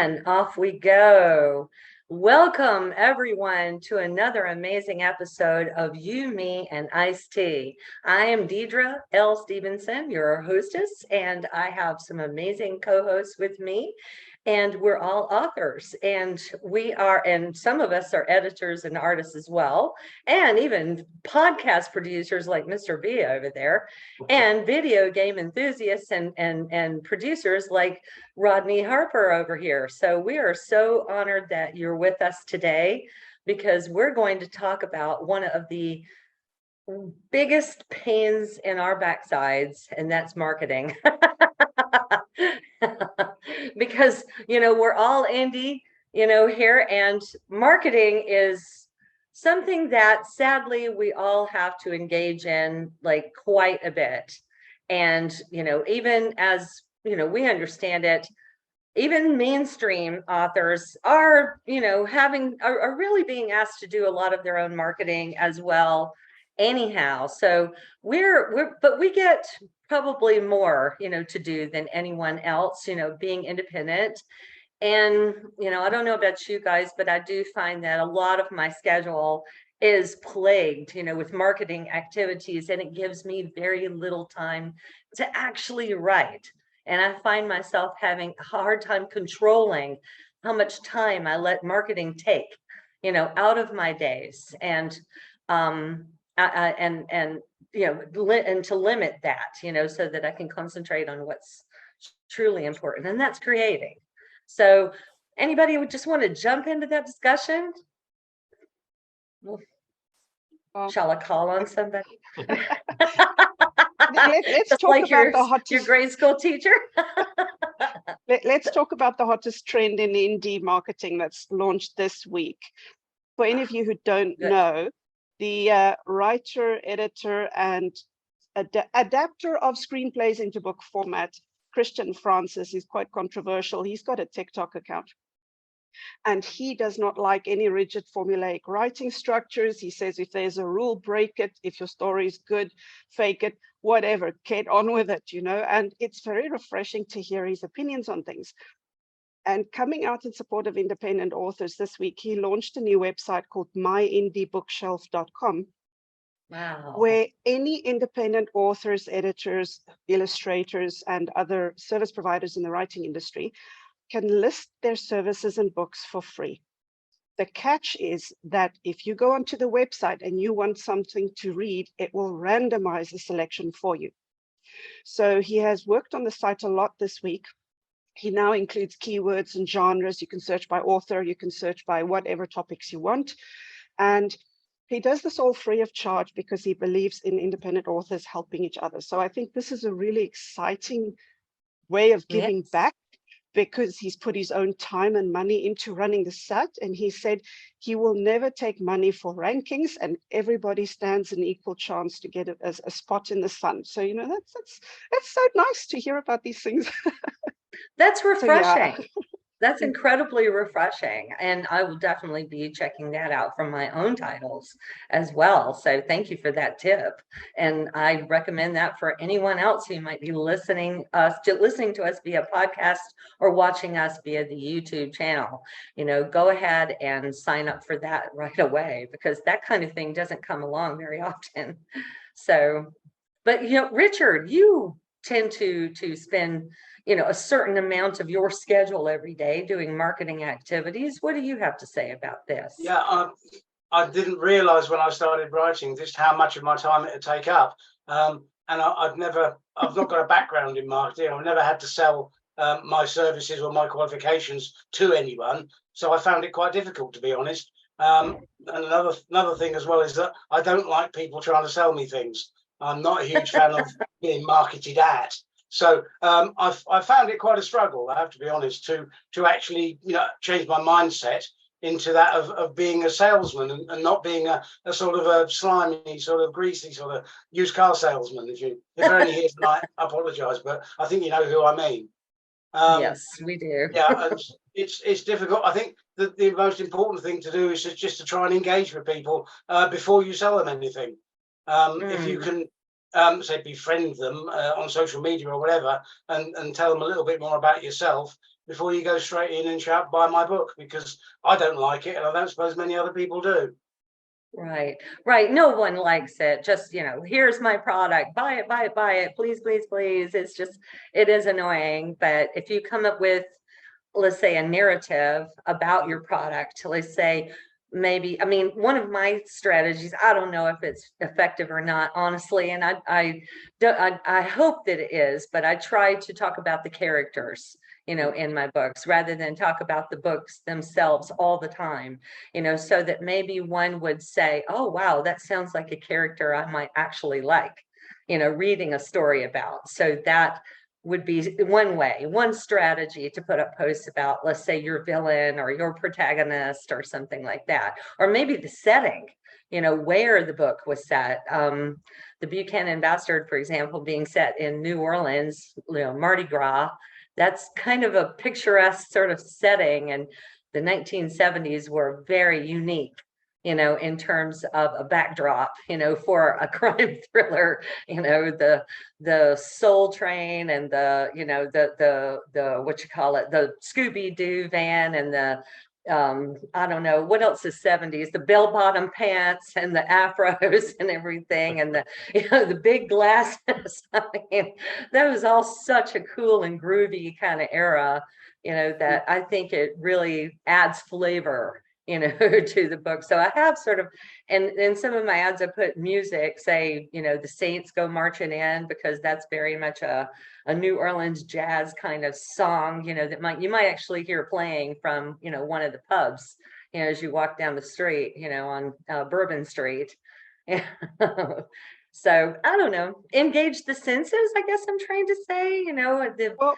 And off we go. Welcome, everyone, to another amazing episode of You, Me, and ICED. I am Dedra L Stevenson, your hostess, and I have some amazing co-hosts with me. And we're all authors, and some of us are editors and artists as well, and even podcast producers like Mr. V over there, and video game enthusiasts and producers like Rodney Harper over here. So we are so honored that you're with us today because we're going to talk about one of the biggest pains in our backsides, and that's marketing. Because, we're all indie, here, and marketing is something that sadly we all have to engage in like quite a bit. And, even as, we understand it, even mainstream authors are, are really being asked to do a lot of their own marketing as well anyhow. So but we get probably more, to do than anyone else, being independent. And, I don't know about you guys, but I do find that a lot of my schedule is plagued, with marketing activities, and it gives me very little time to actually write. And I find myself having a hard time controlling how much time I let marketing take, out of my days. And and to limit that, so that I can concentrate on what's truly important, and that's creating. So anybody would just want to jump into that discussion? Shall I call on somebody? Let's talk like about the hottest. Your grade school teacher. Let's talk about the hottest trend in indie marketing that's launched this week. For any of you who don't know, the writer, editor, and adapter of screenplays into book format, Christian Francis, is quite controversial. He's got a TikTok account, and he does not like any rigid formulaic writing structures. He says if there's a rule, break it. If your story is good, fake it, whatever, get on with it, and it's very refreshing to hear his opinions on things. And coming out in support of independent authors this week, he launched a new website called myindiebookshelf.com. Wow. Where any independent authors, editors, illustrators, and other service providers in the writing industry can list their services and books for free. The catch is that if you go onto the website and you want something to read, it will randomize the selection for you. So he has worked on the site a lot this week. He now includes keywords and genres. You can search by author, you can search by whatever topics you want. And he does this all free of charge because he believes in independent authors helping each other. So I think this is a really exciting way of giving back, because he's put his own time and money into running the site. And he said he will never take money for rankings, and everybody stands an equal chance to get a spot in the sun. So, that's so nice to hear about these things. That's refreshing. So, yeah. That's incredibly refreshing. And I will definitely be checking that out from my own titles as well. So thank you for that tip. And I recommend that for anyone else who might be listening to us via podcast or watching us via the YouTube channel. Go ahead and sign up for that right away, because that kind of thing doesn't come along very often. So, but Richard, you tend to spend a certain amount of your schedule every day doing marketing activities. What do you have to say about this? Yeah, I didn't realize when I started writing just how much of my time it would take up. And I've not got a background in marketing. I've never had to sell my services or my qualifications to anyone. So I found it quite difficult, to be honest. And another thing as well is that I don't like people trying to sell me things. I'm not a huge fan of being marketed at. So I found it quite a struggle, I have to be honest, to actually change my mindset into that of being a salesman and not being a sort of a slimy, sort of greasy, sort of used car salesman. If you're only here tonight, I apologise, but I think you know who I mean. Yes, we do. Yeah, it's difficult. I think that the most important thing to do is just to try and engage with people before you sell them anything. If you can say befriend them on social media or whatever, and tell them a little bit more about yourself, before you go straight in and shout, buy my book, because I don't like it, and I don't suppose many other people do. Right, right. No one likes it. Just, here's my product. Buy it, buy it, buy it. Please, please, please. It's just, it is annoying. But if you come up with, let's say, a narrative about your product, let's say, maybe, I mean, one of my strategies, I don't know if it's effective or not, honestly, and I hope that it is, but I try to talk about the characters, in my books, rather than talk about the books themselves all the time, so that maybe one would say, oh, wow, that sounds like a character I might actually like, reading a story about. So that would be one strategy to put up posts about, let's say, your villain or your protagonist or something like that, or maybe the setting, where the book was set. The Buchanan Bastard, for example, being set in New Orleans, Mardi Gras, that's kind of a picturesque sort of setting, and the 1970s were very unique, in terms of a backdrop, for a crime thriller, the Soul Train and the what you call it, the Scooby-Doo van, and the I don't know what else is 70s, the bell-bottom pants and the afros and everything, and the big glasses. I mean, that was all such a cool and groovy kind of era, that I think it really adds flavor, to the book. So I have sort of, and in some of my ads, I put music, say, the Saints Go Marching In, because that's very much a New Orleans jazz kind of song, that you might actually hear playing from, one of the pubs, as you walk down the street, on Bourbon Street. So I don't know, engage the senses, I guess I'm trying to say, Well,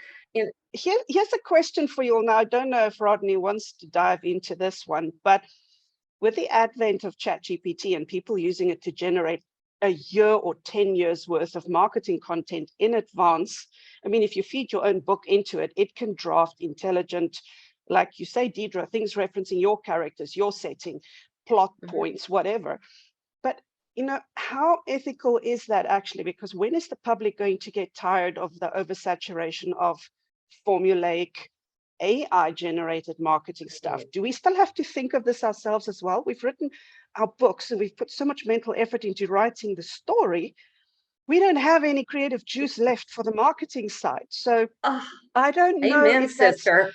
here's a question for you all now. I don't know if Rodney wants to dive into this one, but with the advent of ChatGPT and people using it to generate a year or 10 years worth of marketing content in advance, I mean, if you feed your own book into it, it can draft intelligent, like you say, Dedra, things referencing your characters, your setting, plot points, whatever. But how ethical is that actually? Because when is the public going to get tired of the oversaturation of formulaic AI-generated marketing stuff? Do we still have to think of this ourselves as well? We've written our books and we've put so much mental effort into writing the story. We don't have any creative juice left for the marketing side. So I don't know if that's... sister.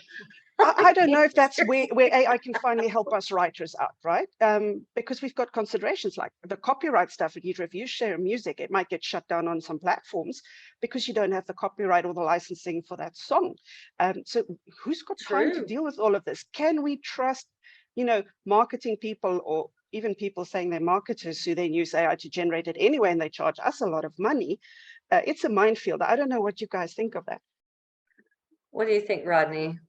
I don't know if that's where AI can finally help us writers out, right? Because we've got considerations like the copyright stuff. If you share music, it might get shut down on some platforms because you don't have the copyright or the licensing for that song. So who's got time to deal with all of this? Can we trust, marketing people, or even people saying they're marketers who then use AI to generate it anyway, and they charge us a lot of money? It's a minefield. I don't know what you guys think of that. What do you think, Rodney?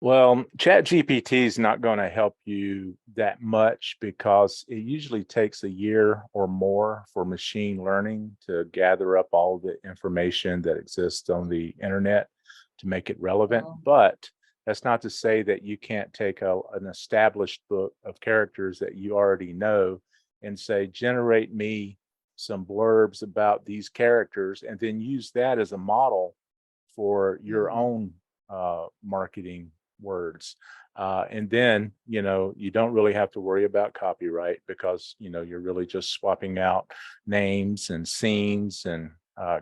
Well, ChatGPT is not going to help you that much because it usually takes a year or more for machine learning to gather up all the information that exists on the internet to make it relevant. But that's not to say that you can't take an established book of characters that you already know and say, generate me some blurbs about these characters, and then use that as a model for your own marketing words. And then, you don't really have to worry about copyright because, you're really just swapping out names and scenes and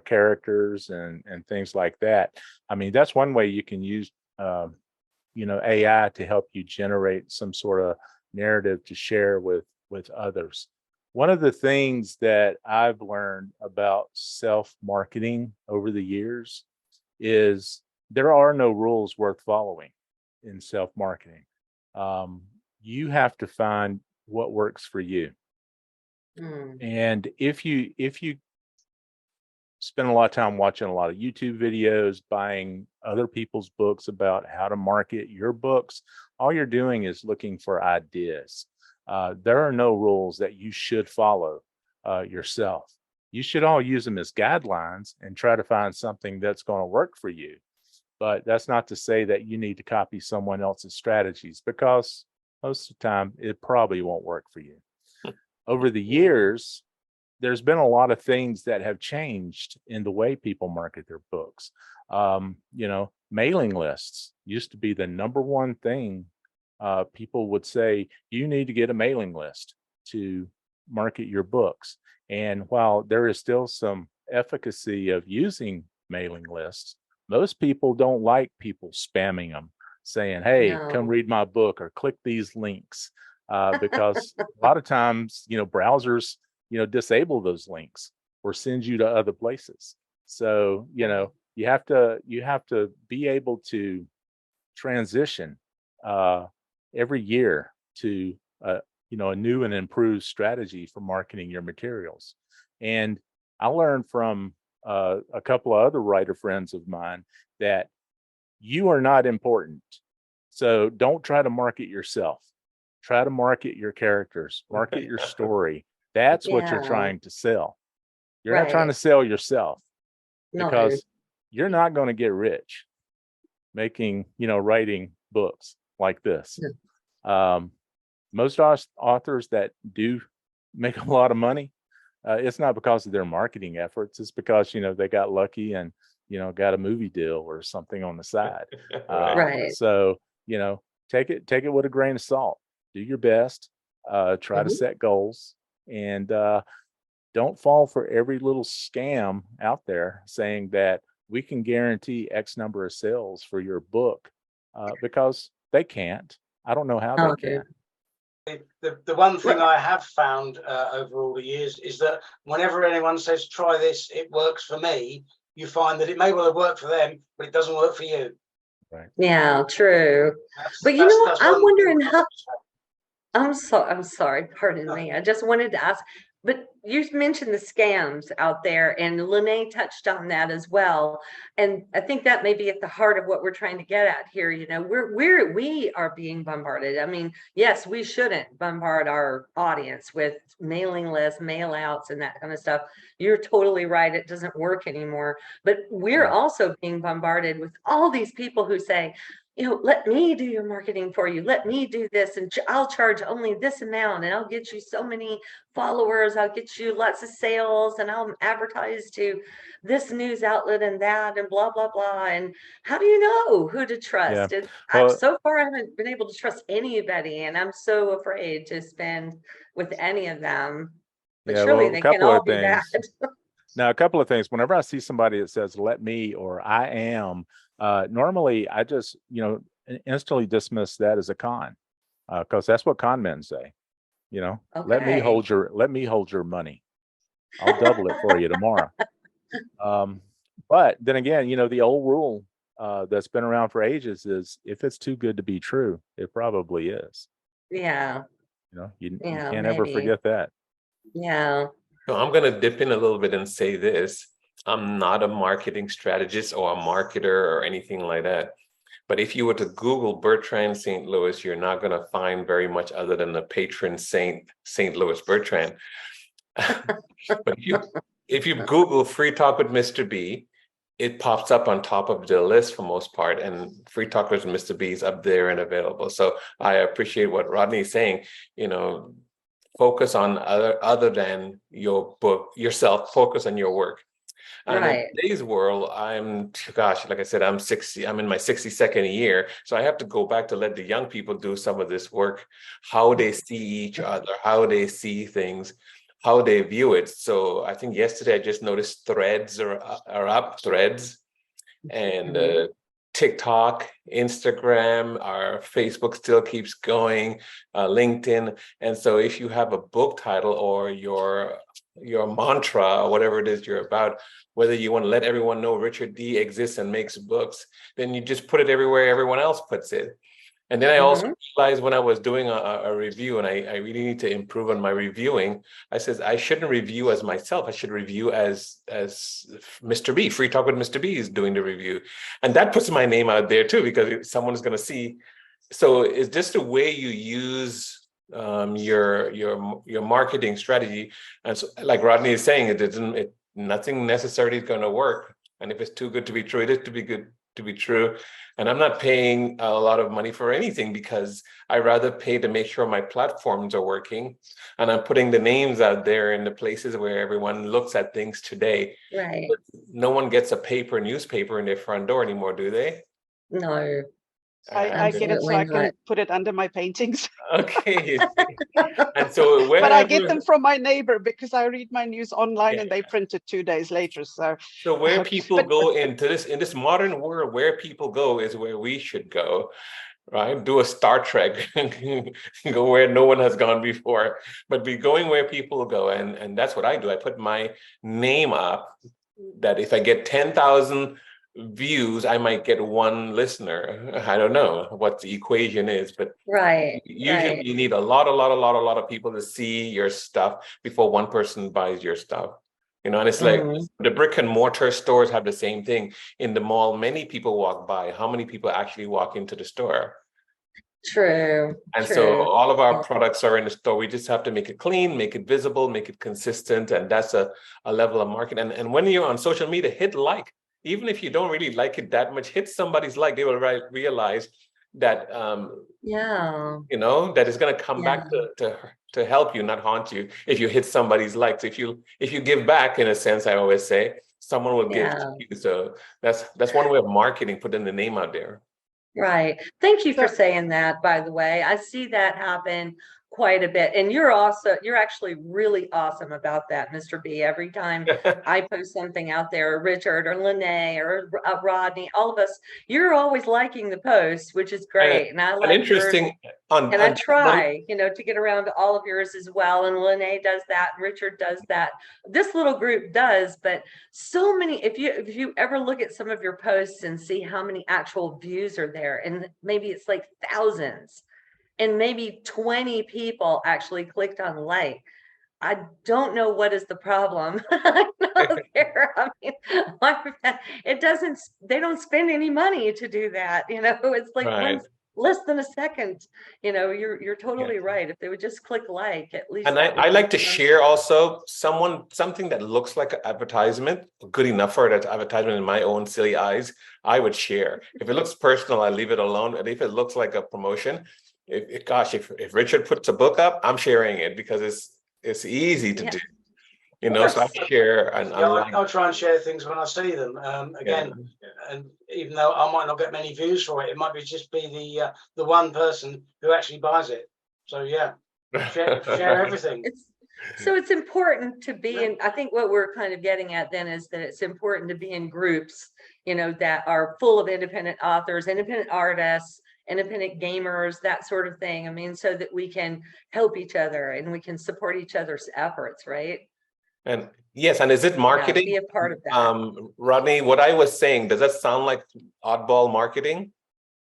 characters and things like that. I mean, that's one way you can use, AI to help you generate some sort of narrative to share with others. One of the things that I've learned about self-marketing over the years is there are no rules worth following in self-marketing. You have to find what works for you. And if you spend a lot of time watching a lot of YouTube videos, buying other people's books about how to market your books, all you're doing is looking for ideas. There are no rules that you should follow yourself. You should all use them as guidelines and try to find something that's going to work for you. But that's not to say that you need to copy someone else's strategies, because most of the time it probably won't work for you. Over the years, there's been a lot of things that have changed in the way people market their books. mailing lists used to be the number one thing. People would say, you need to get a mailing list to market your books. And while there is still some efficacy of using mailing lists, most people don't like people spamming them, saying, hey, come No. read my book or click these links. Because a lot of times, browsers, disable those links or send you to other places. So, you have to be able to transition every year to a new and improved strategy for marketing your materials. And I learned from a couple of other writer friends of mine that you are not important. So don't try to market yourself. Try to market your characters, market your story. That's what you're Yeah, trying to sell. You're not trying right. to sell yourself, No. because you're not going to get rich making, writing books like this. Most authors that do make a lot of money, it's not because of their marketing efforts. It's because, they got lucky and, got a movie deal or something on the side. Right. So, take it with a grain of salt. Do your best, try to Mhm. set goals, and don't fall for every little scam out there saying that we can guarantee X number of sales for your book, because they can't. I don't know how they No. can. The one thing I have found over all the years is that whenever anyone says, try this, it works for me, you find that it may well have worked for them, but it doesn't work for you. Right. Yeah, true. But That's I'm one thing wondering that how, I've I'm sorry, pardon No. me. I just wanted to ask, but you mentioned the scams out there, and Lene touched on that as well. And I think that may be at the heart of what we're trying to get at here. We are being bombarded. I mean, yes, we shouldn't bombard our audience with mailing lists, mail outs, and that kind of stuff. You're totally right. It doesn't work anymore. But we're also being bombarded with all these people who say, let me do your marketing for you. Let me do this, and I'll charge only this amount, and I'll get you so many followers. I'll get you lots of sales, and I'll advertise to this news outlet and that, and blah, blah, blah. And how do you know who to Yeah. trust? And Well, so far, I haven't been able to trust anybody, and I'm so afraid to spend with any of them. But yeah. surely Well, a they can couple all of be bad. things. Now, a couple of things. Whenever I see somebody that says "let me" or "I am," normally I just, instantly dismiss that as a con, because that's what con men say. Let me Okay. hold your money. I'll double it for you tomorrow. But then again, the old rule that's been around for ages is, if it's too good to be true, it probably is. Yeah. You Yeah, can't ever maybe. forget that. Yeah. So I'm going to dip in a little bit and say this. I'm not a marketing strategist or a marketer or anything like that. But if you were to Google Bertrand St. Louis, you're not going to find very much other than the patron saint, St. Louis Bertrand. But if you Google Free Talk with Mr. B, it pops up on top of the list for most part, and Free Talk with Mr. B is up there and available. So I appreciate what Rodney is saying. Focus on other than your book, yourself, focus on your work. And in Right. today's world, like I said, I'm 60, I'm in my 62nd year. So I have to go back to let the young people do some of this work, how they see each other, how they see things, how they view it. So I think yesterday I just noticed threads are up, threads, and TikTok, Instagram, our Facebook still keeps going, LinkedIn. And so if you have a book title or your mantra or whatever it is you're about, whether you want to let everyone know Richard D exists and makes books, then you just put it everywhere everyone else puts it. And then I also realized when I was doing a review, and I really need to improve on my reviewing, I said I shouldn't review as myself. I should review as Mr. B. Free Talk with Mr. B is doing the review. And that puts my name out there too, because someone's going to see. So it's just the way you use your marketing strategy. And so, like Rodney is saying, nothing necessarily is going to work. And if it's too good to be true, it is too good to be true. And I'm not paying a lot of money for anything, because I rather pay to make sure my platforms are working, and I'm putting the names out there in the places where everyone looks at things today. Right. No one gets a newspaper in their front door anymore, do they? No, I get it, so I absolutely can not. put it under my paintings. Okay. And so But I get wherever, them from my neighbor because I read my news online yeah. and they print it 2 days later. So So where people but go into this, in this modern world, where people go is where we should go, right? Do a Star Trek, go where no one has gone before, but be going where people go. And that's what I do. I put my name up that if I get 10,000 views, I might get one listener. I don't know what the equation is, but Right, usually right. you need a lot of people to see your stuff before one person buys your stuff. You know, and it's like Mhm. the brick and mortar stores have the same thing. In the mall, many people walk by. How many people actually walk into the store? True, And so true. all of our Yeah. products are in the store. We just have to make it clean, make it visible, make it consistent. And that's a level of market. And when you're on social media, hit like. Even if you don't really like it that much, hit somebody's like. They will realize that Yeah, you know, that is going to come yeah, back to help you, not haunt you. If you hit somebody's likes, if you give back, in a sense, I always say someone will give to yeah. you. So that's one way of marketing, putting the name out there. Right. Thank you for so saying that, by the way. I see that happen quite a bit. And you're actually really awesome about that, Mr. B. Every time I post something out there, or Richard or Lene or Rodney, all of us, you're always liking the post, which is And great. And I an like yours. interesting on And I one. try, to get around to all of yours as well. And Lene does that, and Richard does that. This little group does, but so many, if you ever look at some of your posts and see how many actual views are there, and maybe it's like thousands, and maybe 20 people actually clicked on like. I don't know what is the problem. There. I mean, they don't spend any money to do that. It's like Right. less than a second. You're Yeah. totally right. If they would just click like, at least And that I would be like to some. share also something that looks like an advertisement, good enough for an advertisement in my own silly eyes. I would share. If it looks personal, I leave it alone. And if it looks like a promotion, if Richard puts a book up, I'm sharing it because it's easy to Yeah, do. of So I course. share and Yeah, like, I'll try and share things when I see them. Again, and even though I might not get many views for it, it might just be the one person who actually buys it. So yeah, share everything. It's important to be Yeah. in. I think what we're kind of getting at then is that it's important to be in groups, that are full of independent authors, independent artists, independent gamers, that sort of thing. I mean, so that we can help each other and we can support each other's efforts, right? And yes, and is it Yeah, marketing? be a part of that. Rodney, what I was saying, does that sound like oddball marketing?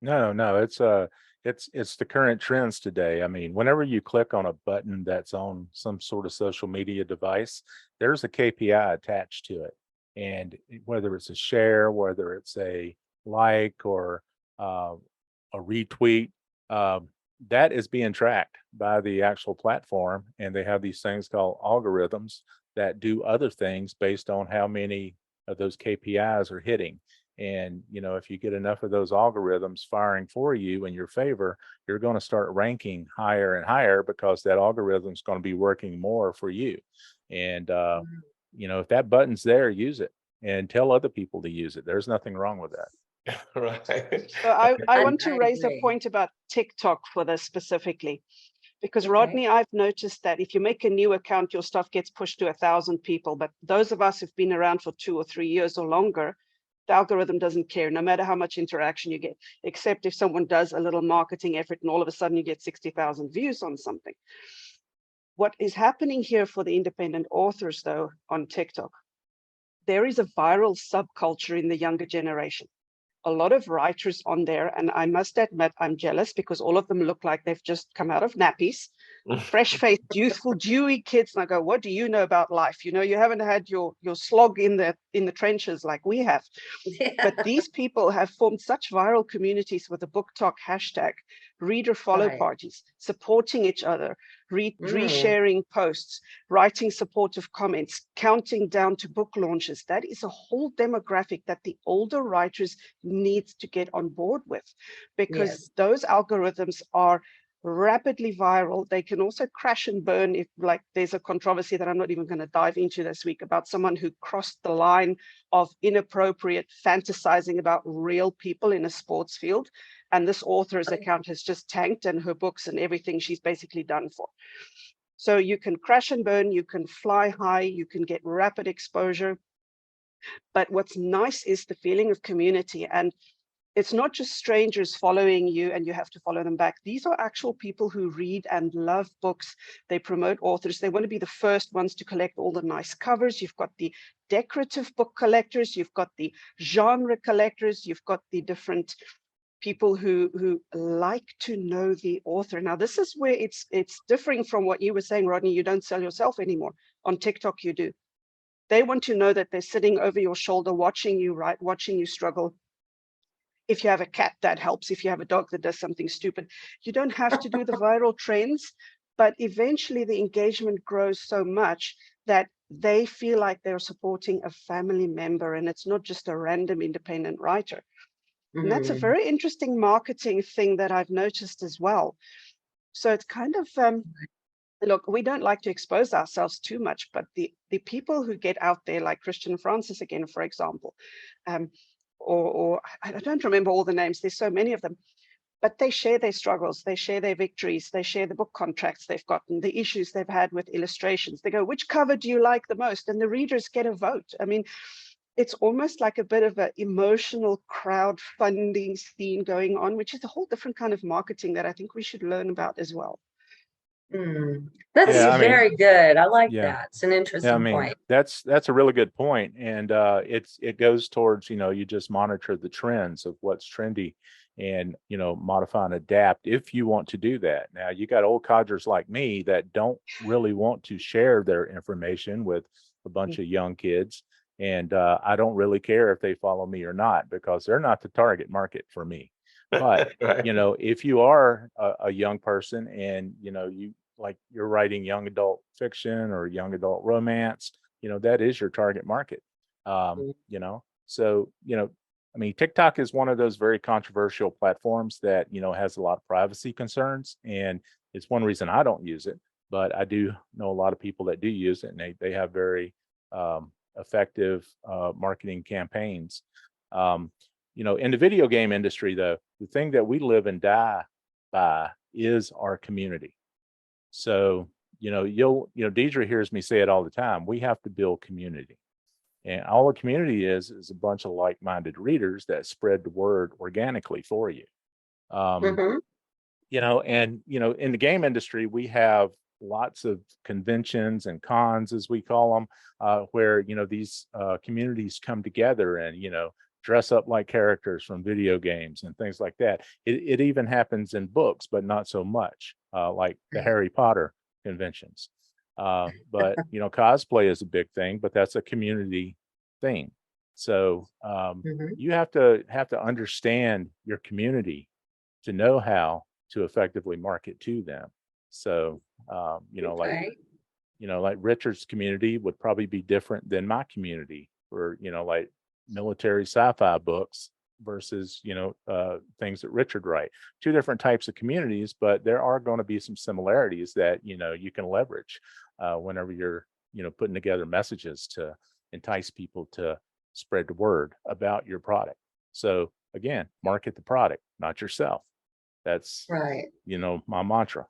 No, it's the current trends today. I mean, whenever you click on a button that's on some sort of social media device, there's a KPI attached to it. And whether it's a share, whether it's a like or a retweet, that is being tracked by the actual platform. And they have these things called algorithms that do other things based on how many of those KPIs are hitting. And, if you get enough of those algorithms firing for you in your favor, you're going to start ranking higher and higher because that algorithm is going to be working more for you. And, if that button's there, use it and tell other people to use it. There's nothing wrong with that. Right. so I want I to raise a agree. point about TikTok for this specifically. Because Okay. Rodney, I've noticed that if you make a new account, your stuff gets pushed to 1,000 people. But those of us who've been around for 2 or 3 years or longer, the algorithm doesn't care, no matter how much interaction you get, except if someone does a little marketing effort and all of a sudden you get 60,000 views on something. What is happening here for the independent authors, though, on TikTok, there is a viral subculture in the younger generation. A lot of writers on there, and I must admit I'm jealous because all of them look like they've just come out of nappies, fresh-faced, youthful, dewy kids. And I go, what do you know about life? You haven't had your slog in the trenches like we have. Yeah. But these people have formed such viral communities with the Book Talk hashtag, reader follow Right. parties, supporting each other, resharing posts, writing supportive comments, counting down to book launches. That is a whole demographic that the older writers need to get on board with, because Yes. those algorithms are rapidly viral. They can also crash and burn if, like, there's a controversy that I'm not even going to dive into this week about someone who crossed the line of inappropriate fantasizing about real people in a sports field. And this author's account has just tanked, and her books and everything, she's basically done for. So you can crash and burn, you can fly high, you can get rapid exposure. But what's nice is the feeling of community. And it's not just strangers following you and you have to follow them back. These are actual people who read and love books. They promote authors. They want to be the first ones to collect all the nice covers. You've got the decorative book collectors. You've got the genre collectors. You've got the different people who like to know the author. Now, this is where it's differing from what you were saying, Rodney. You don't sell yourself anymore. On TikTok, you do. They want to know that they're sitting over your shoulder, watching you write, watching you struggle. If you have a cat, that helps. If you have a dog that does something stupid, you don't have to do the viral trends, but eventually the engagement grows so much that they feel like they're supporting a family member, and it's not just a random independent writer. And that's a very interesting marketing thing that I've noticed as well. So it's kind of, look, we don't like to expose ourselves too much, but the people who get out there, like Christian Francis again, for example, or I don't remember all the names, there's so many of them, but they share their struggles, they share their victories, they share the book contracts they've gotten, the issues they've had with illustrations. They go, which cover do you like the most? And the readers get a vote. I mean, it's almost like a bit of an emotional crowdfunding scene going on, which is a whole different kind of marketing that I think we should learn about as well. That's very good. I like yeah. that. It's an interesting point. That's a really good point. And it goes towards, you just monitor the trends of what's trendy and, modify and adapt if you want to do that. Now, you got old codgers like me that don't really want to share their information with a bunch of young kids. And I don't really care if they follow me or not, because they're not the target market for me. But, Right. if you are a young person and, you're writing young adult fiction or young adult romance, that is your target market. So, TikTok is one of those very controversial platforms that, has a lot of privacy concerns. And it's one reason I don't use it. But I do know a lot of people that do use it, and they have very effective marketing campaigns. In the video game industry, though, the thing that we live and die by is our community. So, Dedra hears me say it all the time. We have to build community. And all a community is a bunch of like-minded readers that spread the word organically for you. In the game industry, we have lots of conventions and cons, as we call them, where, these communities come together and, dress up like characters from video games and things like that. It even happens in books, but not so much, like the Harry Potter conventions. But cosplay is a big thing, but that's a community thing. So you have to understand your community to know how to effectively market to them. So like Richard's community would probably be different than my community for like military sci-fi books versus things that Richard write. Two different types of communities, but there are going to be some similarities that you can leverage whenever you're putting together messages to entice people to spread the word about your product. So again, market the product, not yourself. That's right. My mantra.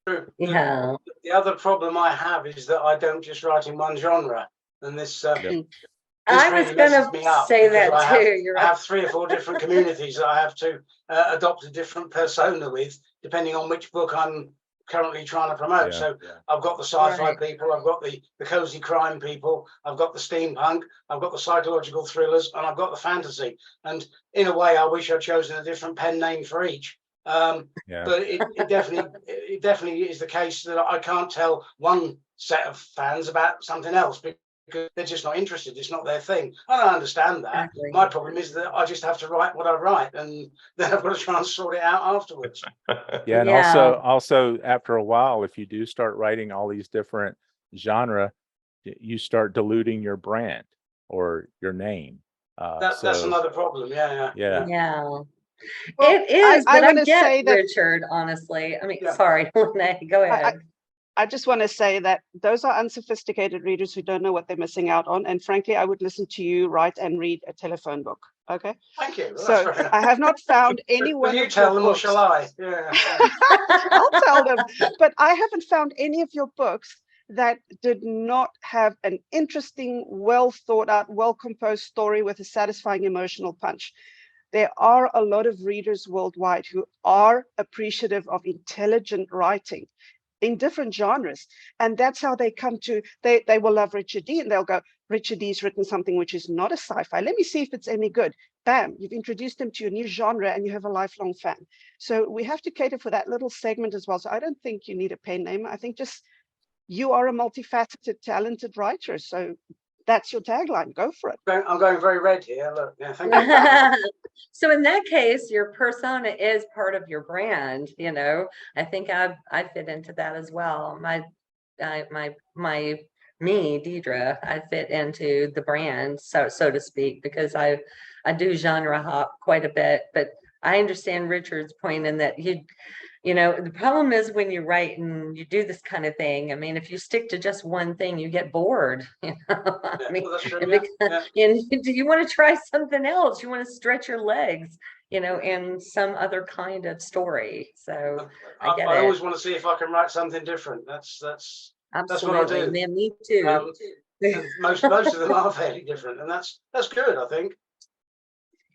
True. Yeah. The other problem I have is that I don't just write in one genre, and this I was really going messes me up to say because that too. I have 3 or 4 different communities that I have to adopt a different persona with, depending on which book I'm currently trying to promote. I've got the sci-fi people, I've got the cozy crime people, I've got the steampunk, I've got the psychological thrillers, and I've got the fantasy. And in a way, I wish I'd chosen a different pen name for each. But it definitely is the case that I can't tell one set of fans about something else because they're just not interested. It's not their thing. I don't understand that. Exactly. My problem is that I just have to write what I write, and then I've got to try and sort it out afterwards. And also after a while, if you do start writing all these different genre, you start diluting your brand or your name. That's another problem. Yeah. Well, It is, but I want to get say that Richard, honestly. I mean, Yeah. sorry, Lene, go ahead. I just want to say that those are unsophisticated readers who don't know what they're missing out on. And frankly, I would listen to you write and read a telephone book. Okay. Thank you. Well, So that's very I have not found any Will one you of tell your them or books. shall I? Yeah. I'll tell them, but I haven't found any of your books that did not have an interesting, well thought out, well composed story with a satisfying emotional punch. There are a lot of readers worldwide who are appreciative of intelligent writing in different genres. And that's how they come to, they will love Richard D. And they'll go, Richard D's written something which is not a sci-fi. Let me see if it's any good. Bam, you've introduced them to a new genre and you have a lifelong fan. So we have to cater for that little segment as well. So I don't think you need a pen name. I think just you are a multifaceted, talented writer. So that's your tagline. Go for it. I'm going very red here. Look, yeah, thank you. So in that case, your persona is part of your brand, you know. I think I fit into that as well. Me, Dedra, I fit into the brand, so to speak, because I do genre hop quite a bit, but I understand Richard's point in that you know, the problem is when you write and you do this kind of thing, I mean, if you stick to just one thing, you get bored, you know. I mean, Well, that's true, do you want to try something else? You want to stretch your legs, you know, in some other kind of story. So I get I it. always want to see if I can write something different. That's Absolutely. what I do. Man, me too. And most of them are fairly different, and that's good, I think.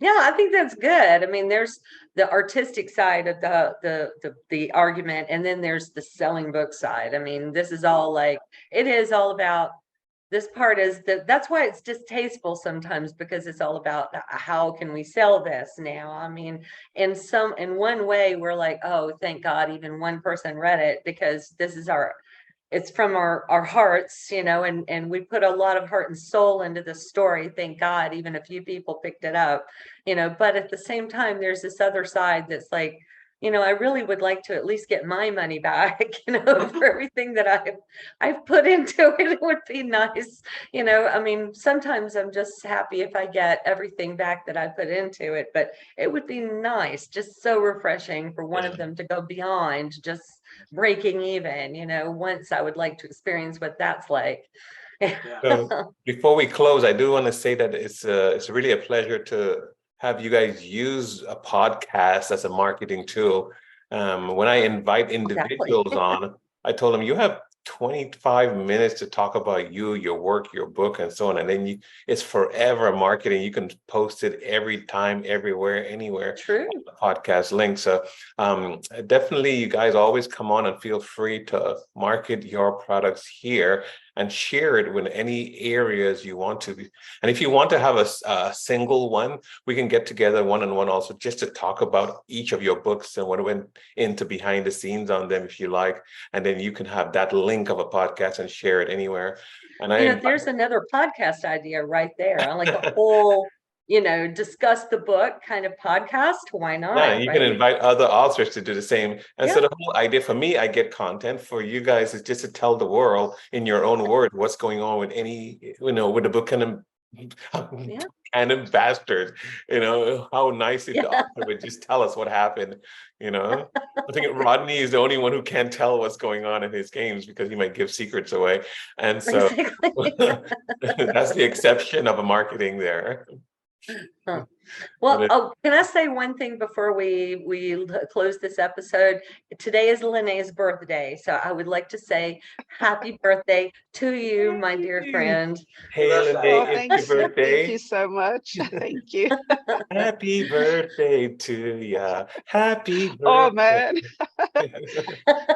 Yeah, I think that's good. I mean, there's the artistic side of the argument, and then there's the selling book side. I mean, this is all like, it is all about, this part is that's why it's distasteful sometimes, because it's all about how can we sell this now. I mean, in one way we're like, oh, thank God even one person read it, because this is it's from our hearts, you know, and we put a lot of heart and soul into the story. Thank God, even a few people picked it up, you know, but at the same time, there's this other side that's like, you know, I really would like to at least get my money back, you know, for everything that I've put into it. It would be nice, you know. I mean, sometimes I'm just happy if I get everything back that I put into it, but it would be nice, just so refreshing for one of them to go beyond just breaking even, you know. Once I would like to experience what that's like. So before we close, I do want to say that it's really a pleasure to have you guys use a podcast as a marketing tool. When I invite individuals on, I told them you have 25 minutes to talk about you, your work, your book, and so on. And then it's forever marketing. You can post it every time, everywhere, anywhere. True. Podcast link. So definitely you guys always come on and feel free to market your products here and share it with any areas you want to. And if you want to have a single one, we can get together one-on-one also just to talk about each of your books and what went into behind the scenes on them, if you like. And then you can have that link of a podcast and share it anywhere. And you know, there's another podcast idea right there. I like a whole, you know, discuss the book kind of podcast. Why not? Yeah, you can invite other authors to do the same. And so Yeah. the whole idea for me, I get content. For you guys, is just to tell the world in your own words what's going on with any, you know, with the book kind of bastard, you know, how nice if the author would just tell us what happened, you know. I think Rodney is the only one who can't tell what's going on in his games because he might give secrets away. And so that's the exception of a marketing there. Well, can I say one thing before we close this episode? Today is Lene's birthday, so I would like to say happy birthday to you, my dear friend. Hey, Lene, it's your birthday. Thank you so much. Thank you. Happy birthday to ya. Happy birthday. Oh man.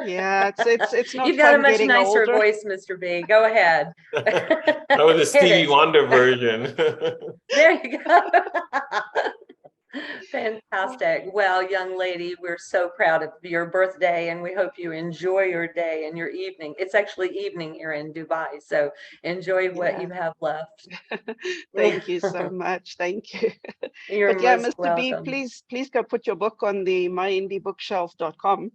Yeah, it's not. You've got fun a much getting nicer older. voice, Mr. B. Go ahead. That was a Stevie Wonder version. There you go. Fantastic. Well, young lady, we're so proud of your birthday, and we hope you enjoy your day and your evening. It's actually evening here in Dubai, so enjoy what you have left. Thank you so much. Thank you. You're but yeah, most Mr. B, welcome. please go put your book on the myindiebookshelf.com.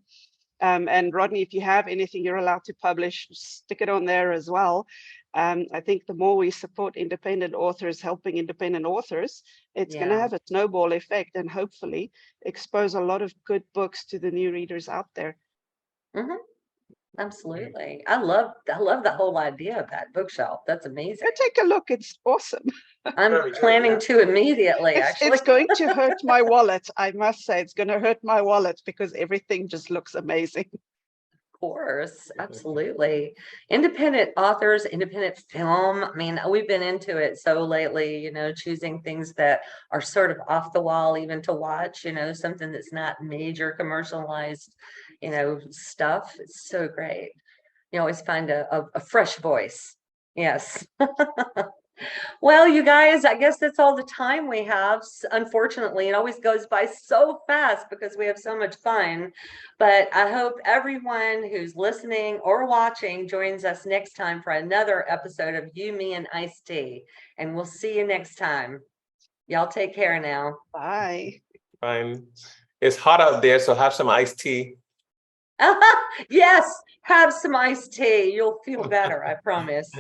And Rodney, if you have anything you're allowed to publish, stick it on there as well. I think the more we support independent authors helping independent authors, it's going to Yeah. have a snowball effect and hopefully expose a lot of good books to the new readers out there. Mhm. Absolutely. I love the whole idea of that bookshelf. That's amazing. Go take a look. It's awesome. I'm Very good, planning yeah. to immediately, actually. It's going to hurt my wallet. I must say, it's going to hurt my wallet because everything just looks amazing. Of course, absolutely. Independent authors, independent film. I mean, we've been into it so lately, you know, choosing things that are sort of off the wall, even to watch, you know, something that's not major commercialized, you know, stuff. It's so great. You always find a fresh voice. Yes. Well, you guys, I guess that's all the time we have. Unfortunately, it always goes by so fast because we have so much fun. But I hope everyone who's listening or watching joins us next time for another episode of You, Me, and ICED. And we'll see you next time. Y'all take care now. Bye. Fine. It's hot out there, so have some iced tea. Yes, have some iced tea. You'll feel better, I promise.